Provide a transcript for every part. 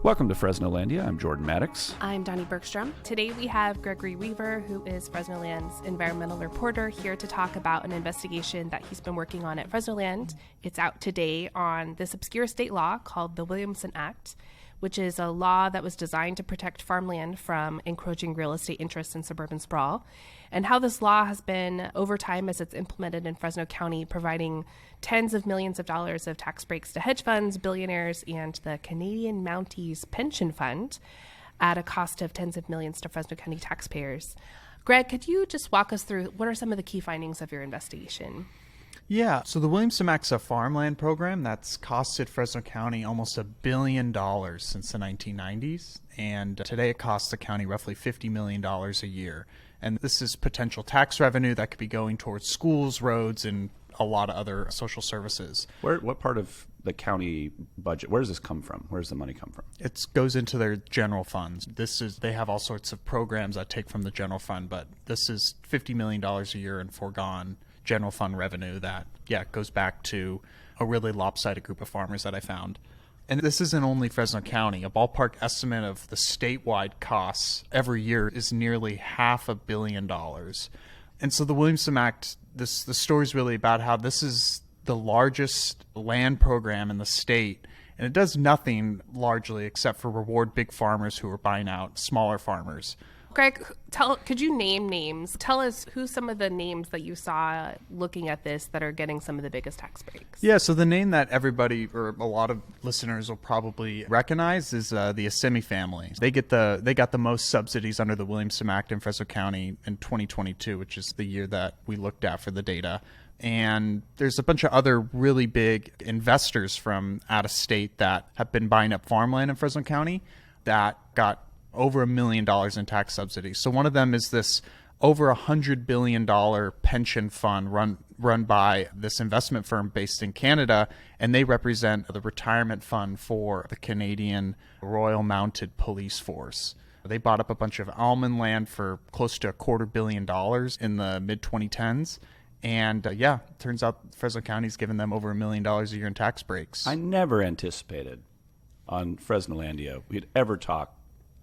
Welcome to Fresnolandia. I'm Jordan Maddox. I'm Dani Bergstrom. Today we have Gregory Weaver, who is Fresnoland's environmental reporter, here to talk about an investigation that he's been working on at Fresnoland. It's out today on this obscure state law called the Williamson Act, which is a law that was designed to protect farmland from encroaching real estate interests and suburban sprawl, and how this law has been, over time as it's implemented in Fresno County, providing tens of millions of dollars of tax breaks to hedge funds, billionaires, and the Canadian Mounties Pension Fund at a cost of tens of millions to Fresno County taxpayers. Greg, could you just walk us through what are some of the key findings of your investigation? Yeah, so the Williamson Act's a farmland program that's costed Fresno County almost $1 billion since the 1990s, and today it costs the county roughly $50 million a year. And this is potential tax revenue that could be going towards schools, roads, and a lot of other social services. What part of the county budget, where does this come from? Where does the money come from? It goes into their general funds. They have all sorts of programs that take from the general fund, but this is $50 million a year in foregone general fund revenue that, goes back to a really lopsided group of farmers that I found. And this isn't only Fresno County. A ballpark estimate of the statewide costs every year is nearly $500 million. And so the Williamson Act, the story is really about how this is the largest land program in the state, and it does nothing largely except for reward big farmers who are buying out smaller farmers. Greg, could you name names? Tell us who some of the names that you saw looking at this that are getting some of the biggest tax breaks. Yeah, so the name that everybody or a lot of listeners will probably recognize is the Assemi family. They got the most subsidies under the Williamson Act in Fresno County in 2022, which is the year that we looked at for the data. And there's a bunch of other really big investors from out of state that have been buying up farmland in Fresno County that got over $1 million in tax subsidies. So one of them is this over $100 billion pension fund run by this investment firm based in Canada, and they represent the retirement fund for the Canadian Royal Mounted Police Force. They bought up a bunch of almond land for close to $250 million in the mid-2010s. And it turns out Fresno County's given them over $1 million a year in tax breaks. I never anticipated on Fresnolandia we'd ever talk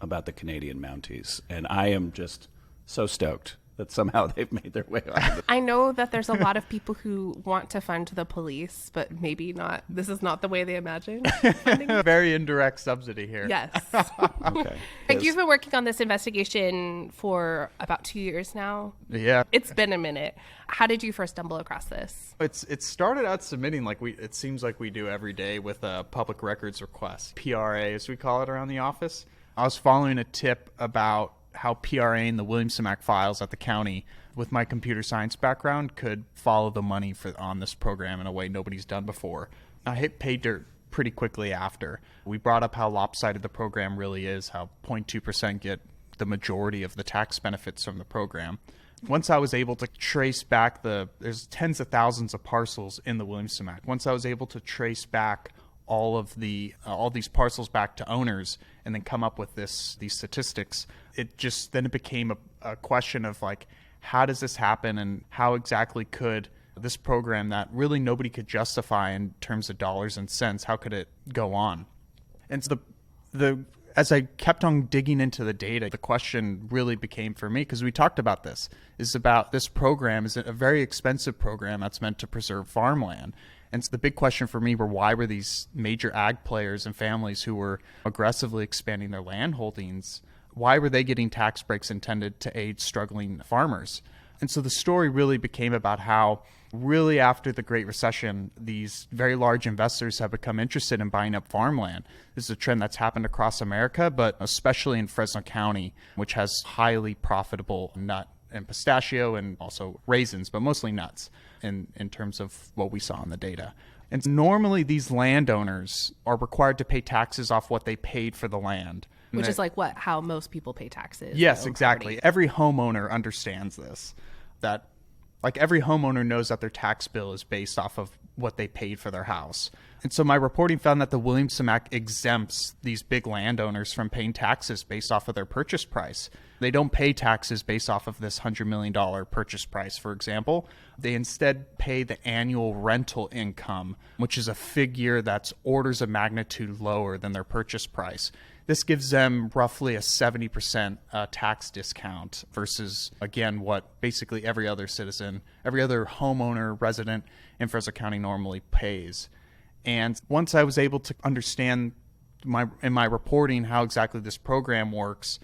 about the Canadian Mounties, and I am just so stoked that somehow they've made their way on. I know that there's a lot of people who want to fund the police, but maybe not. This is not the way they imagine funding. Very indirect subsidy here. Yes. Okay. Like, you've been working on this investigation for about 2 years now. Yeah. It's been a minute. How did you first stumble across this? It started out submitting it seems like we do every day with a public records request, PRA as we call it around the office. I was following a tip about how PRA and the Williamson Act files at the county, with my computer science background, could follow the money on this program in a way nobody's done before. I hit pay dirt pretty quickly after. We brought up how lopsided the program really is, how 0.2% get the majority of the tax benefits from the program. Once I was able to trace back there's tens of thousands of parcels in the Williamson Act. Once I was able to trace back all these parcels back to owners and then come up with these statistics, it became a question of like, how does this happen, and how exactly could this program that really nobody could justify in terms of dollars and cents, how could it go on? And so as I kept on digging into the data, the question really became for me, because we talked about this program is a very expensive program that's meant to preserve farmland. And so the big question for me why were these major ag players and families who were aggressively expanding their land holdings, why were they getting tax breaks intended to aid struggling farmers? And so the story really became about how really after the Great Recession, these very large investors have become interested in buying up farmland. This is a trend that's happened across America, but especially in Fresno County, which has highly profitable nut and pistachio and also raisins, but mostly nuts in terms of what we saw in the data. And normally these landowners are required to pay taxes off what they paid for the land. Which is like how most people pay taxes. Yes, exactly. Every homeowner understands this, that like every homeowner knows that their tax bill is based off of what they paid for their house. And so my reporting found that the Williamson Act exempts these big landowners from paying taxes based off of their purchase price. They don't pay taxes based off of this $100 million purchase price, for example. They instead pay the annual rental income, which is a figure that's orders of magnitude lower than their purchase price. This gives them roughly a 70% tax discount versus, again, what basically every other citizen, every other homeowner, resident in Fresno County normally pays. And once I was able to understand in my reporting how exactly this program works,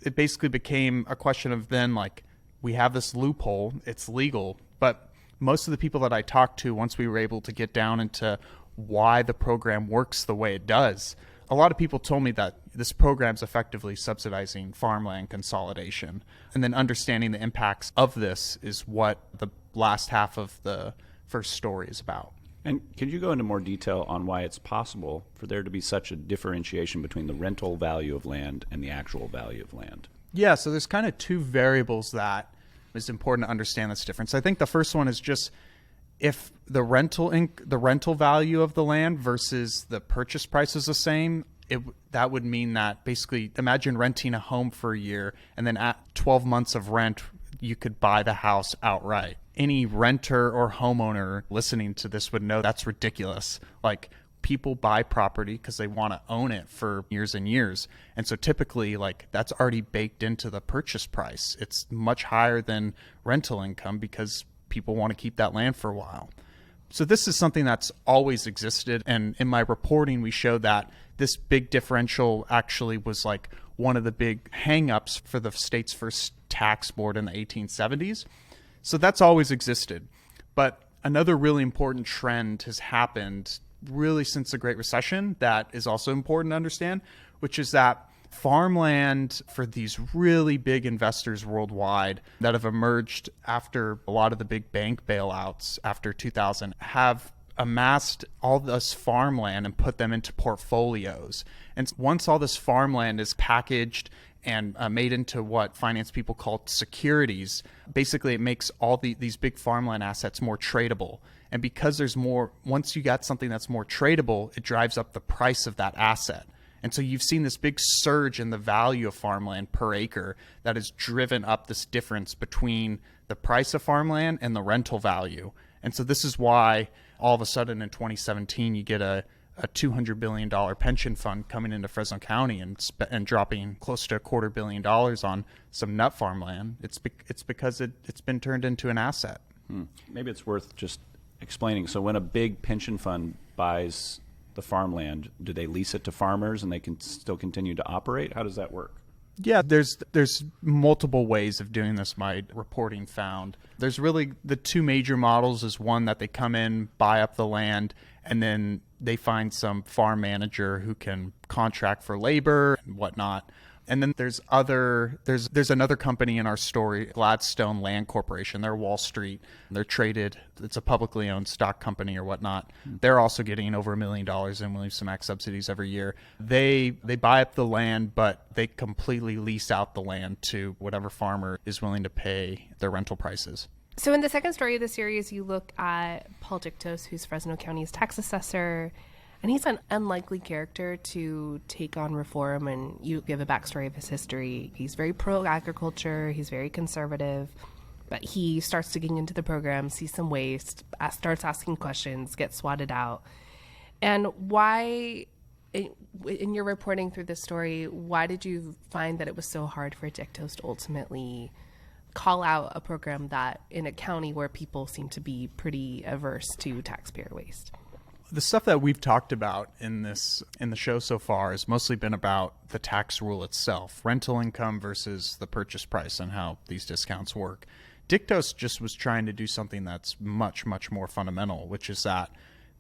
it basically became a question of then, like, we have this loophole, it's legal, but most of the people that I talked to, once we were able to get down into why the program works the way it does, a lot of people told me that this program is effectively subsidizing farmland consolidation. And then understanding the impacts of this is what the last half of the first story is about. And could you go into more detail on why it's possible for there to be such a differentiation between the rental value of land and the actual value of land? Yeah, so there's kind of two variables that is important to understand this difference. I think the first one is just if the rental value of the land versus the purchase price is the same, that would mean that basically imagine renting a home for a year and then at 12 months of rent, you could buy the house outright. Any renter or homeowner listening to this would know that's ridiculous. Like, people buy property because they want to own it for years and years. And so typically, like, that's already baked into the purchase price. It's much higher than rental income because people want to keep that land for a while. So this is something that's always existed. And in my reporting, we showed that this big differential actually was like one of the big hangups for the state's first tax board in the 1870s. So that's always existed. But another really important trend has happened really since the Great Recession that is also important to understand, which is that farmland for these really big investors worldwide that have emerged after a lot of the big bank bailouts after 2000 have amassed all this farmland and put them into portfolios. And once all this farmland is packaged and made into what finance people call securities, basically it makes all these big farmland assets more tradable. And because there's more, once you got something that's more tradable, it drives up the price of that asset. And so you've seen this big surge in the value of farmland per acre that has driven up this difference between the price of farmland and the rental value. And so this is why all of a sudden in 2017 you get a $200 billion pension fund coming into Fresno County and dropping close to $250 million on some nut farmland. It's because it's been turned into an asset. Maybe it's worth just explaining. So when a big pension fund buys the farmland, do they lease it to farmers and they can still continue to operate? How does that work? Yeah, there's multiple ways of doing this, my reporting found. There's really the two major models is one that they come in, buy up the land, and then they find some farm manager who can contract for labor and whatnot. And then there's another company in our story, Gladstone Land Corporation. They're Wall Street. They're traded. It's a publicly owned stock company or whatnot. They're also getting over $1 million in Williamson Act subsidies every year. They buy up the land, but they completely lease out the land to whatever farmer is willing to pay their rental prices. So in the second story of the series, you look at Paul Dictos, who's Fresno County's tax assessor. And he's an unlikely character to take on reform, and you give a backstory of his history. He's very pro-agriculture, he's very conservative, but he starts digging into the program, sees some waste, starts asking questions, gets swatted out. And why, in your reporting through this story, why did you find that it was so hard for Dictos to ultimately call out a program that in a county where people seem to be pretty averse to taxpayer waste? The stuff that we've talked about in the show so far has mostly been about the tax rule itself, rental income versus the purchase price and how these discounts work. Dictos just was trying to do something that's much, much more fundamental, which is that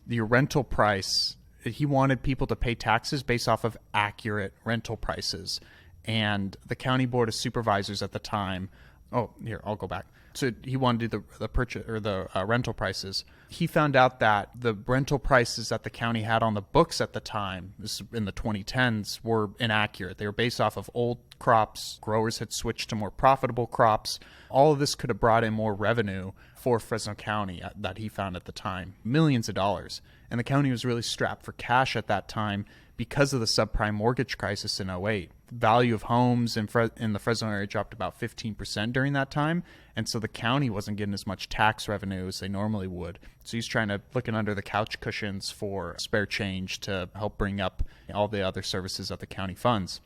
your rental price, he wanted people to pay taxes based off of accurate rental prices. And the County Board of Supervisors at the time Oh, here, I'll go back. So he wanted to do the purchase or the rental prices. He found out that the rental prices that the county had on the books at the time, this is in the 2010s, were inaccurate. They were based off of old crops. Growers had switched to more profitable crops. All of this could have brought in more revenue for Fresno County that he found at the time, millions of dollars. And the county was really strapped for cash at that time because of the subprime mortgage crisis in '08. Value of homes in the Fresno area dropped about 15% during that time, and so the county wasn't getting as much tax revenue as they normally would. So he's looking under the couch cushions for spare change to help bring up all the other services that the county funds.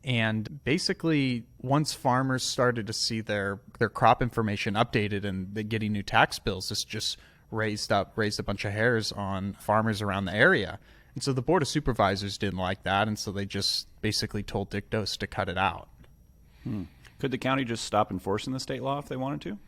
And basically, once farmers started to see their crop information updated and they getting new tax bills, this just raised a bunch of hairs on farmers around the area. And so the Board of Supervisors didn't like that, and so they just basically told Dictos to cut it out. Could the county just stop enforcing the state law if they wanted to?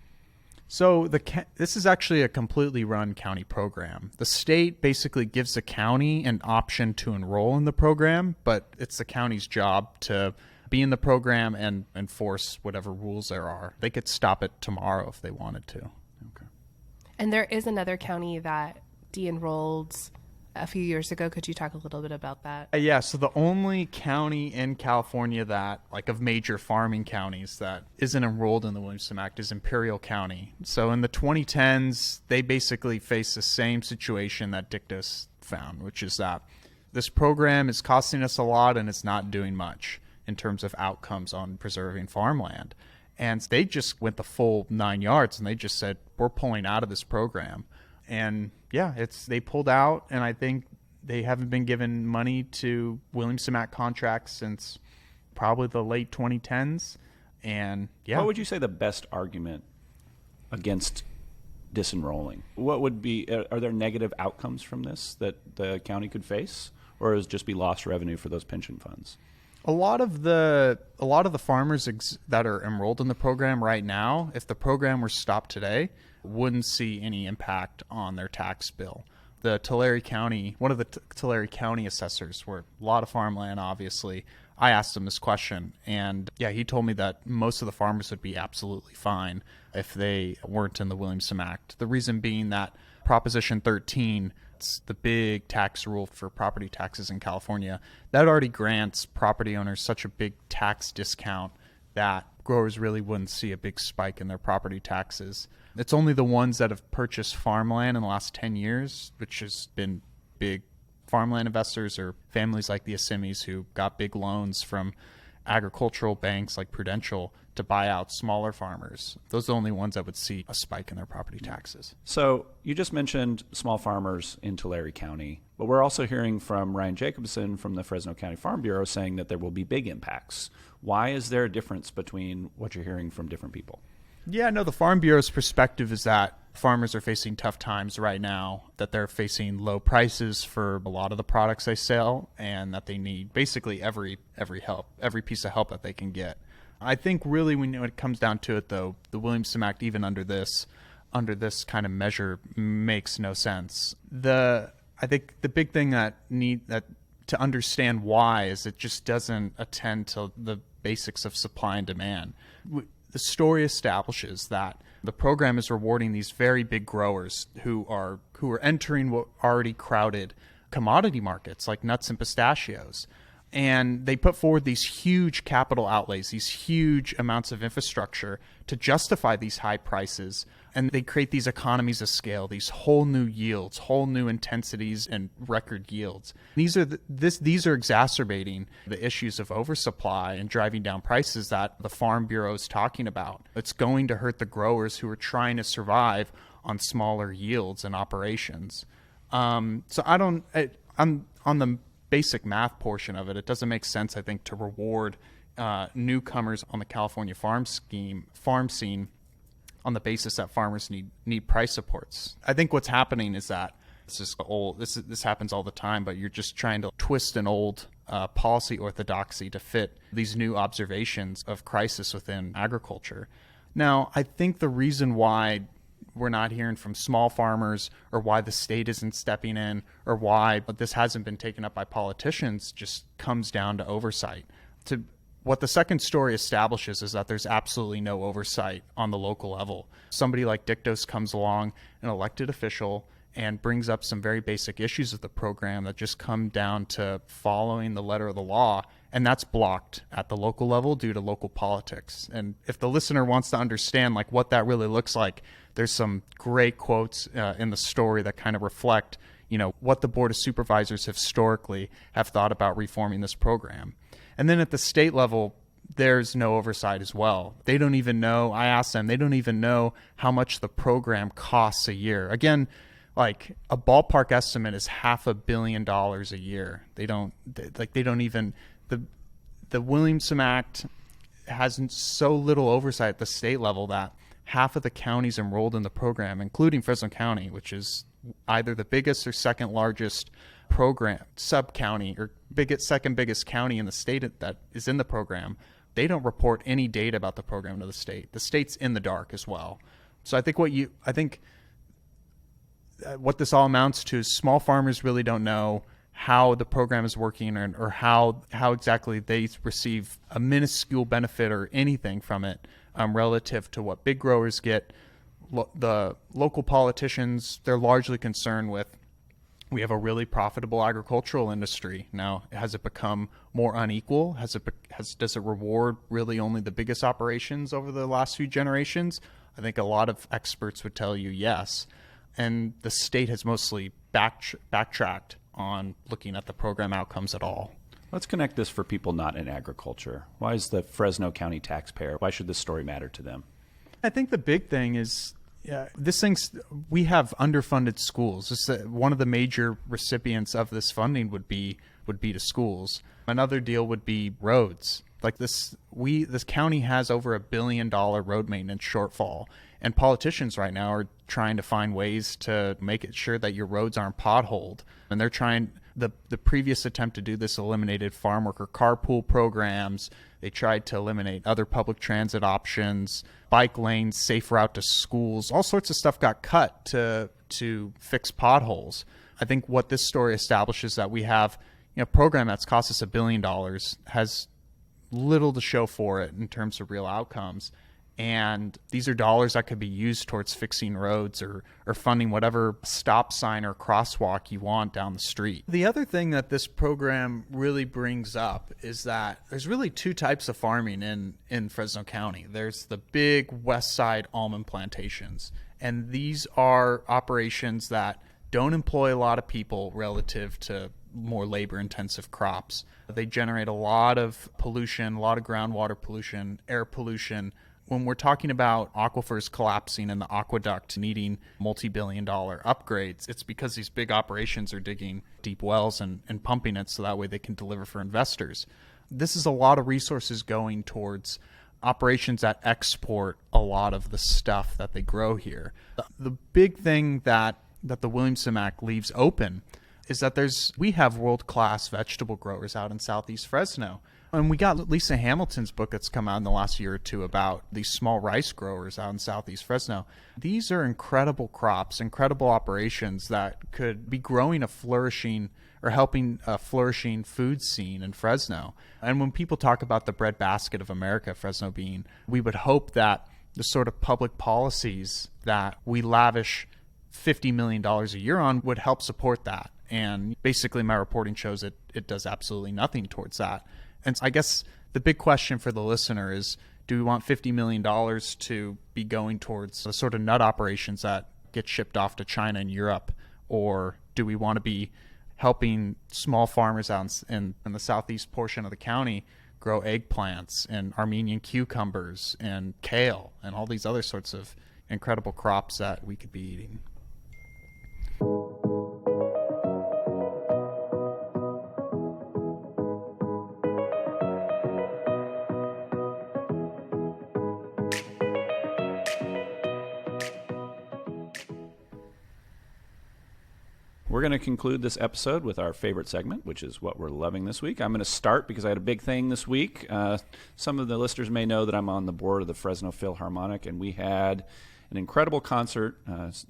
So this is actually a completely run county program. The state basically gives the county an option to enroll in the program, but it's the county's job to be in the program and enforce whatever rules there are. They could stop it tomorrow if they wanted to. Okay. And there is another county that de-enrolled a few years ago. Could you talk a little bit about that? Yeah, so the only county in California that, like of major farming counties, that isn't enrolled in the Williamson Act is Imperial County. So in the 2010s, they basically faced the same situation that Dictos found, which is that this program is costing us a lot and it's not doing much in terms of outcomes on preserving farmland. And they just went the full 9 yards and they just said, we're pulling out of this program. And yeah, they pulled out, and I think they haven't been given money to Williamson Act contracts since probably the late 2010s. And yeah. What would you say the best argument against disenrolling? What would be, are there negative outcomes from this that the county could face, or is it just be lost revenue for those pension funds? A lot of the farmers that are enrolled in the program right now, if the program were stopped today, wouldn't see any impact on their tax bill. The Tulare County, one of the Tulare County assessors, were a lot of farmland, obviously. I asked him this question, and yeah, he told me that most of the farmers would be absolutely fine if they weren't in the Williamson Act. The reason being that Proposition 13, it's the big tax rule for property taxes in California, that already grants property owners such a big tax discount that growers really wouldn't see a big spike in their property taxes. It's only the ones that have purchased farmland in the last 10 years, which has been big farmland investors or families like the Asimis who got big loans from agricultural banks like Prudential to buy out smaller farmers. Those are the only ones that would see a spike in their property taxes. So you just mentioned small farmers in Tulare County, but we're also hearing from Ryan Jacobson from the Fresno County Farm Bureau saying that there will be big impacts. Why is there a difference between what you're hearing from different people? Yeah, no, the Farm Bureau's perspective is that farmers are facing tough times right now, that they're facing low prices for a lot of the products they sell, and that they need basically every piece of help that they can get. I think really when it comes down to it, though, the Williamson Act, even under this kind of measure, makes no sense. I think the big thing that to understand why is it just doesn't attend to the basics of supply and demand. The story establishes that the program is rewarding these very big growers who are entering what already crowded commodity markets like nuts and pistachios. And they put forward these huge capital outlays, these huge amounts of infrastructure to justify these high prices. And they create these economies of scale, these whole new yields, whole new intensities and record yields. These are exacerbating the issues of oversupply and driving down prices that the Farm Bureau is talking about. It's going to hurt the growers who are trying to survive on smaller yields and operations. On the basic math portion of it, it doesn't make sense, I think, to reward newcomers on the California farm scene on the basis that farmers need price supports. I think what's happening is that this happens all the time, but you're just trying to twist an old policy orthodoxy to fit these new observations of crisis within agriculture. Now, I think the reason why we're not hearing from small farmers, or why the state isn't stepping in, or why this hasn't been taken up by politicians, just comes down to oversight. What the second story establishes is that there's absolutely no oversight on the local level. Somebody like Dictos comes along, an elected official, and brings up some very basic issues of the program that just come down to following the letter of the law, and that's blocked at the local level due to local politics. And if the listener wants to understand like what that really looks like, there's some great quotes in the story that kind of reflect, what the Board of Supervisors historically have thought about reforming this program. And then at the state level, there's no oversight as well. They don't even know, I asked them, they don't even know how much the program costs a year. Again, like a ballpark estimate is $500 million a year. They don't even, the Williamson Act has so little oversight at the state level that half of the counties enrolled in the program, including Fresno County, which is either the biggest or second largest program, sub-county, or second biggest county in the state that is in the program, they don't report any data about the program to the state. The state's in the dark as well. So I think what this all amounts to is small farmers really don't know how the program is working or how exactly they receive a minuscule benefit or anything from it relative to what big growers get. The local politicians, they're largely concerned with, we have a really profitable agricultural industry. Now, has it become more unequal? Does it reward really only the biggest operations over the last few generations? I think a lot of experts would tell you yes. And the state has mostly backtracked on looking at the program outcomes at all. Let's connect this for people not in agriculture. Why is the Fresno County taxpayer, why should this story matter to them? I think the big thing is, we have underfunded schools. One of the major recipients of this funding would be to schools. Another deal would be roads. Like this county has over $1 billion road maintenance shortfall, and politicians right now are trying to find ways to make it sure that your roads aren't potholed. And they're trying. The previous attempt to do this eliminated farm worker carpool programs. They tried to eliminate other public transit options, bike lanes, safe route to schools. All sorts of stuff got cut to fix potholes. I think what this story establishes that we have a program that's cost us $1 billion, has little to show for it in terms of real outcomes. And these are dollars that could be used towards fixing roads or funding whatever stop sign or crosswalk you want down the street. The other thing that this program really brings up is that there's really two types of farming in Fresno County. There's the big west side almond plantations. And these are operations that don't employ a lot of people relative to more labor-intensive crops. They generate a lot of pollution, a lot of groundwater pollution, air pollution. When we're talking about aquifers collapsing and the aqueduct needing multi-billion-dollar upgrades, it's because these big operations are digging deep wells and pumping it so that way they can deliver for investors. This is a lot of resources going towards operations that export a lot of the stuff that they grow here. The big thing that the Williamson Act leaves open is that we have world-class vegetable growers out in Southeast Fresno. And we got Lisa Hamilton's book that's come out in the last year or two about these small rice growers out in Southeast Fresno. These are incredible crops, incredible operations that could be growing a flourishing or helping a flourishing food scene in Fresno. And when people talk about the breadbasket of America, Fresno being, we would hope that the sort of public policies that we lavish $50 million a year on would help support that. And basically my reporting shows it does absolutely nothing towards that. And I guess the big question for the listener is, do we want $50 million to be going towards the sort of nut operations that get shipped off to China and Europe? Or do we want to be helping small farmers out in the southeast portion of the county grow eggplants and Armenian cucumbers and kale and all these other sorts of incredible crops that we could be eating? We're going to conclude this episode with our favorite segment, which is what we're loving this week. I'm going to start because I had a big thing this week. Some of the listeners may know that I'm on the board of the Fresno Philharmonic, and we had an incredible concert,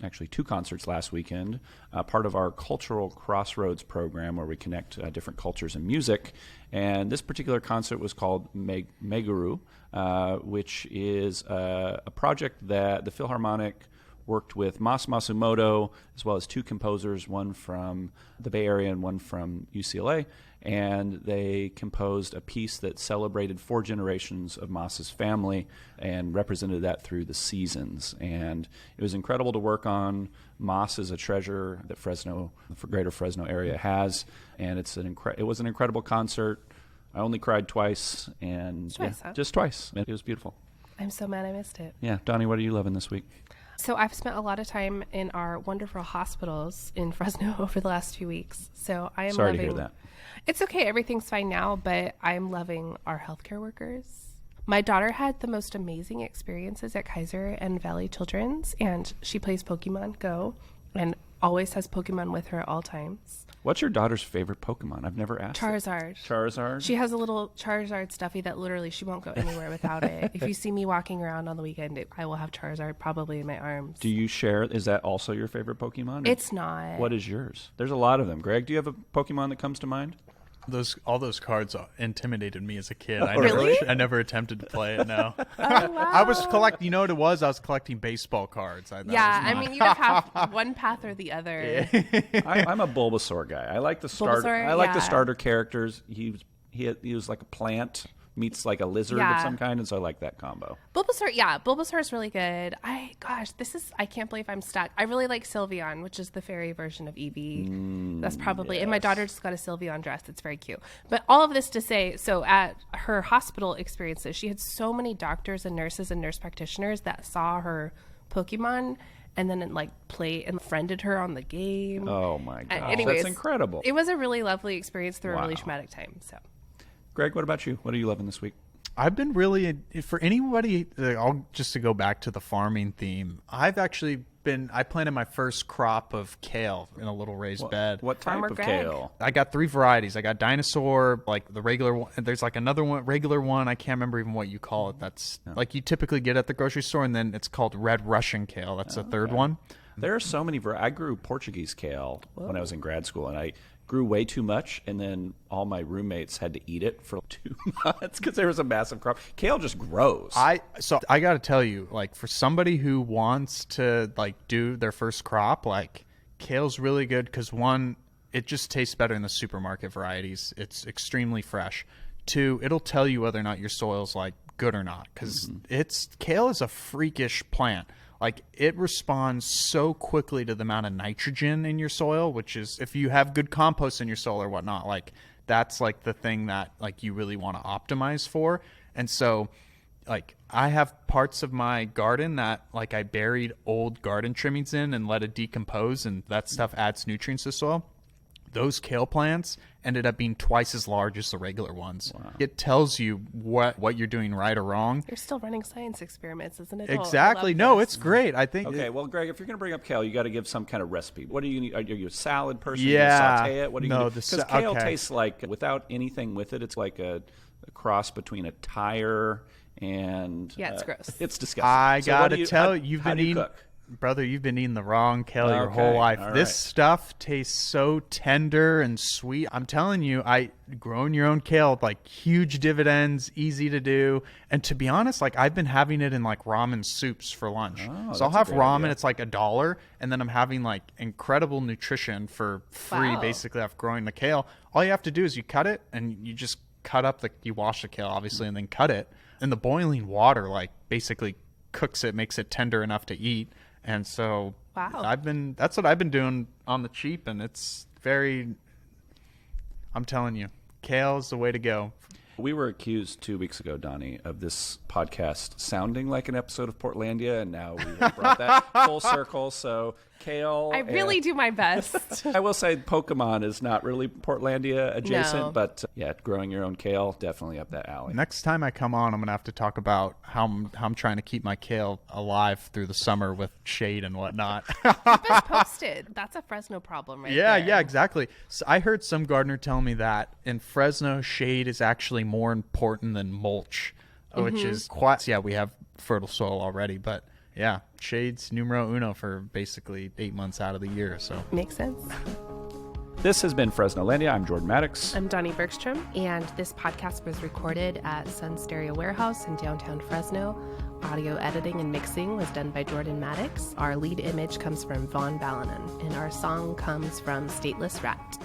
actually 2 concerts last weekend, part of our Cultural Crossroads program where we connect different cultures and music. And this particular concert was called Meguru, which is a project that the Philharmonic worked with Mas Masumoto, as well as 2 composers, one from the Bay Area and one from UCLA, and they composed a piece that celebrated 4 generations of Mas's family and represented that through the seasons. And it was incredible to work on. Mas is a treasure that the greater Fresno area has, and it was an incredible concert. I only cried twice, and just twice. It was beautiful. I'm so mad I missed it. Yeah, Donnie, what are you loving this week? So I've spent a lot of time in our wonderful hospitals in Fresno over the last few weeks. So I am Sorry to hear that. It's okay. Everything's fine now, but I'm loving our healthcare workers. My daughter had the most amazing experiences at Kaiser and Valley Children's, and she plays Pokemon Go and always has Pokemon with her at all times. What's your daughter's favorite Pokemon? I've never asked. Charizard. Charizard? She has a little Charizard stuffy that literally she won't go anywhere without it. If you see me walking around on the weekend, I will have Charizard probably in my arms. Do you share? Is that also your favorite Pokemon? It's not. What is yours? There's a lot of them. Greg, do you have a Pokemon that comes to mind? All those cards intimidated me as a kid. Really? I never attempted to play it. No. Oh, wow. I was collecting. You know what it was? I was collecting baseball cards. You either have one path or the other. I'm a Bulbasaur guy. I like the starter. Bulbasaur, I like the yeah. starter characters. He was like a plant meets like a lizard of some kind, and so I like that combo. Bulbasaur is really good. I can't believe I'm stuck. I really like Sylveon, which is the fairy version of Eevee. That's probably, and my daughter just got a Sylveon dress. It's very cute. But all of this to say, so at her hospital experiences, she had so many doctors and nurses and nurse practitioners that saw her Pokemon and then play and friended her on the game. Oh my gosh, anyways, that's incredible. It was a really lovely experience through a really traumatic time. So. Greg, what about you? What are you loving this week? I've been really, for anybody, just to go back to the farming theme, I planted my first crop of kale in a little raised bed. What type Farmer of Greg. kale? I got 3 varieties. I got dinosaur, like the regular one. There's like another one, regular one. I can't remember even what you call it. That's like you typically get at the grocery store. And then it's called red Russian kale. That's the third one. There are so many. I grew Portuguese kale when I was in grad school, and I grew way too much, and then all my roommates had to eat it for 2 months because there was a massive crop. Kale just grows. So I got to tell you, like for somebody who wants to do their first crop, kale's really good because 1, it just tastes better in the supermarket varieties. It's extremely fresh. 2, it'll tell you whether or not your soil's good or not because kale is a freakish plant. It responds so quickly to the amount of nitrogen in your soil, which is, if you have good compost in your soil or whatnot, that's the thing that you really want to optimize for. And so I have parts of my garden that I buried old garden trimmings in and let it decompose, and that stuff adds nutrients to the soil. Those kale plants ended up being twice as large as the regular ones. Wow. It tells you what you're doing right or wrong. You're still running science experiments, isn't it? Exactly. No, it's great. I think. Okay, well, Greg, if you're going to bring up kale, you got to give some kind of recipe. What do you need? Are you a salad person? Yeah. You saute it? What do you do? Because kale tastes without anything with it, it's like a cross between a tire and... Yeah, it's gross. It's disgusting. I got to tell you, how do you cook? Brother, you've been eating the wrong kale your whole life. This stuff tastes so tender and sweet. I'm telling you, growing your own kale, huge dividends, easy to do. And to be honest, I've been having it in ramen soups for lunch. So I'll have ramen, it's $1, and then I'm having incredible nutrition for free, basically, after growing the kale. All you have to do is you cut it, and you just cut up you wash the kale, obviously, and then cut it. And the boiling water, basically cooks it, makes it tender enough to eat. And so that's what I've been doing on the cheap, and it's I'm telling you, kale is the way to go. We were accused 2 weeks ago, Donnie, of this podcast sounding like an episode of Portlandia, and now we have brought that full circle. So kale. I really do my best. I will say Pokemon is not really Portlandia adjacent, No. but growing your own kale, definitely up that alley. Next time I come on, I'm going to have to talk about how I'm trying to keep my kale alive through the summer with shade and whatnot. Keep us posted. That's a Fresno problem right there. Yeah, exactly. So I heard some gardener tell me that in Fresno, shade is actually more important than mulch, which is quite... Yeah, we have fertile soil already, but Yeah, shades numero uno for basically 8 months out of the year. So Makes sense. This has been Fresnolandia. I'm Jordan Maddox. I'm Dani Bergstrom, and this podcast was recorded at Sun Stereo Warehouse in downtown Fresno. Audio editing and mixing was done by Jordan Maddox. Our lead image comes from Vaughn Ballanon, and our song comes from Stateless Rat.